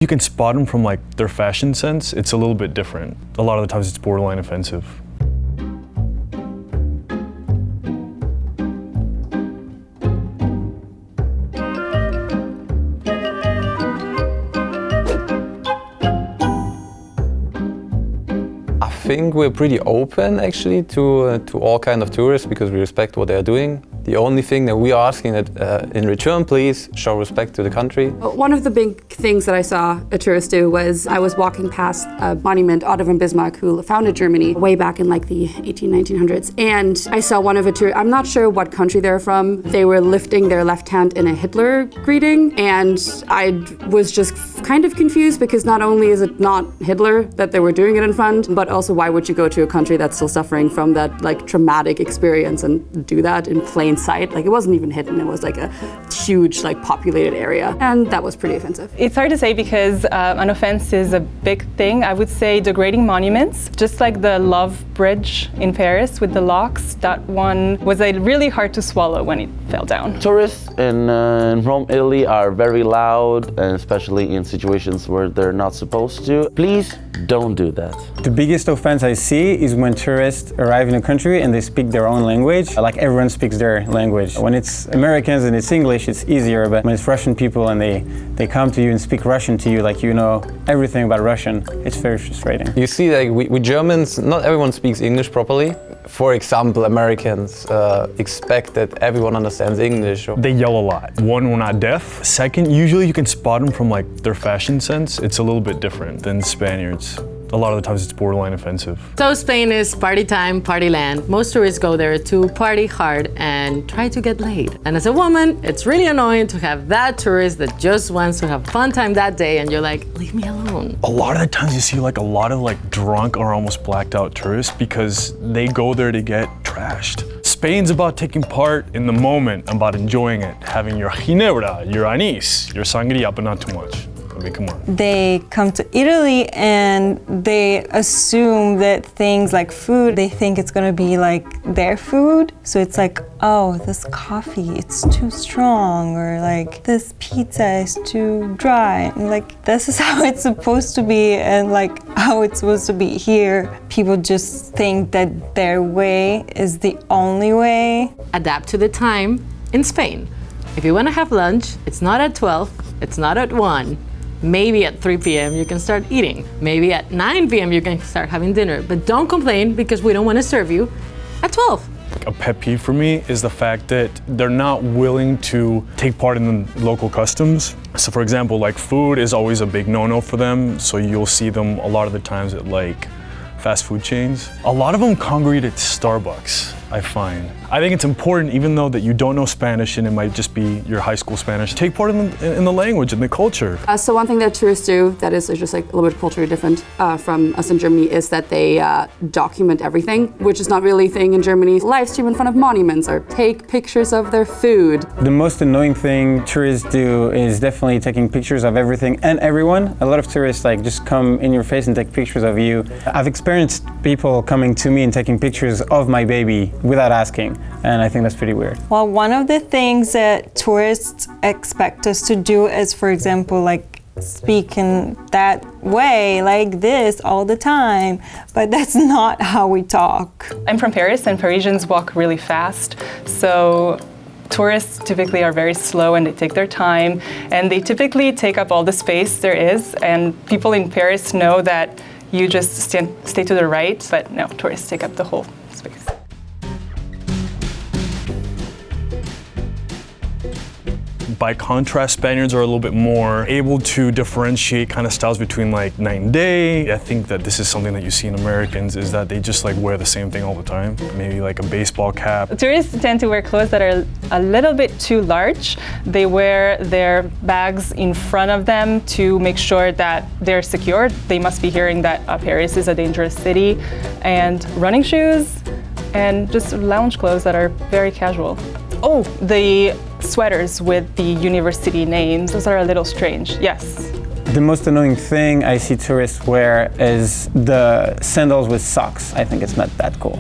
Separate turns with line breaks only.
You can spot them from like their fashion sense. It's a little bit different. A lot of the times it's borderline offensive.
I think we're pretty open actually to all kind of tourists because we respect what they're doing. The only thing that we are asking that in return, please show respect to the country.
One of the big things that I saw a tourist do was I was walking past a monument, Otto von Bismarck, who founded Germany way back in like the 1900s. And I saw one of a tourist, I'm not sure what country they're from. They were lifting their left hand in a Hitler greeting. And I was just kind of confused because not only is it not Hitler that they were doing it in front, but also why would you go to a country that's still suffering from that like traumatic experience and do that in plain sight? Like it wasn't even hidden, it was like a huge like populated area, and that was pretty offensive.
It's hard to say because an offense is a big thing. I would say degrading monuments, just like the Love Bridge in Paris with the locks, that one was really hard to swallow when it fell down.
Tourists in Rome, Italy are very loud, and especially in situations where they're not supposed to. Please don't do that.
The biggest offense I see is when tourists arrive in a country and they speak their own language, like everyone speaks their language. When it's Americans and it's English, it's easier, but when it's Russian people and they come to you and speak Russian to you like you know everything about Russian, it's very frustrating.
You see, like we Germans, not everyone speaks English properly. For example, Americans expect that everyone understands English.
They yell a lot. One, we're not deaf. Second, usually you can spot them from like their fashion sense. It's a little bit different than Spaniards. A lot of the times it's borderline offensive.
So Spain is party time, party land. Most tourists go there to party hard and try to get laid. And as a woman, it's really annoying to have that tourist that just wants to have fun time that day and you're like, leave me alone.
A lot of the times you see like a lot of like drunk or almost blacked out tourists because they go there to get trashed. Spain's about taking part in the moment, about enjoying it, having your ginebra, your anise, your sangria, but not too much. I mean, come on.
They come to Italy and they assume that things like food, they think it's gonna be like their food. So it's like, oh, this coffee, it's too strong, or like this pizza is too dry. And like, this is how it's supposed to be and like how it's supposed to be here. People just think that their way is the only way.
Adapt to the time in Spain. If you wanna have lunch, it's not at 12, it's not at 1. Maybe at 3 p.m. you can start eating. Maybe at 9 p.m. you can start having dinner. But don't complain because we don't want to serve you at 12.
A pet peeve for me is the fact that they're not willing to take part in the local customs. So for example, like food is always a big no-no for them. So you'll see them a lot of the times at like fast food chains. A lot of them congregate at Starbucks, I find. I think it's important, even though that you don't know Spanish and it might just be your high school Spanish, take part in the language and the culture.
So one thing that tourists do that is just like a little bit culturally different from us in Germany is that they document everything, which is not really a thing in Germany. Live stream in front of monuments or take pictures of their food.
The most annoying thing tourists do is definitely taking pictures of everything and everyone. A lot of tourists like just come in your face and take pictures of you. I've experienced people coming to me and taking pictures of my baby without asking. And I think that's pretty weird.
Well, one of the things that tourists expect us to do is, for example, like speak in that way, like this all the time, but that's not how we talk.
I'm from Paris and Parisians walk really fast, so tourists typically are very slow and they take their time and they typically take up all the space there is, and people in Paris know that you just stay to the right, but no, tourists take up the whole space.
By contrast, Spaniards are a little bit more able to differentiate kind of styles between like night and day. I think that this is something that you see in Americans, is that they just like wear the same thing all the time. Maybe like a baseball cap.
Tourists tend to wear clothes that are a little bit too large. They wear their bags in front of them to make sure that they're secure. They must be hearing that Paris is a dangerous city. And running shoes and just lounge clothes that are very casual. Oh, the sweaters with the university names, those are a little strange, yes.
The most annoying thing I see tourists wear is the sandals with socks. I think it's not that cool.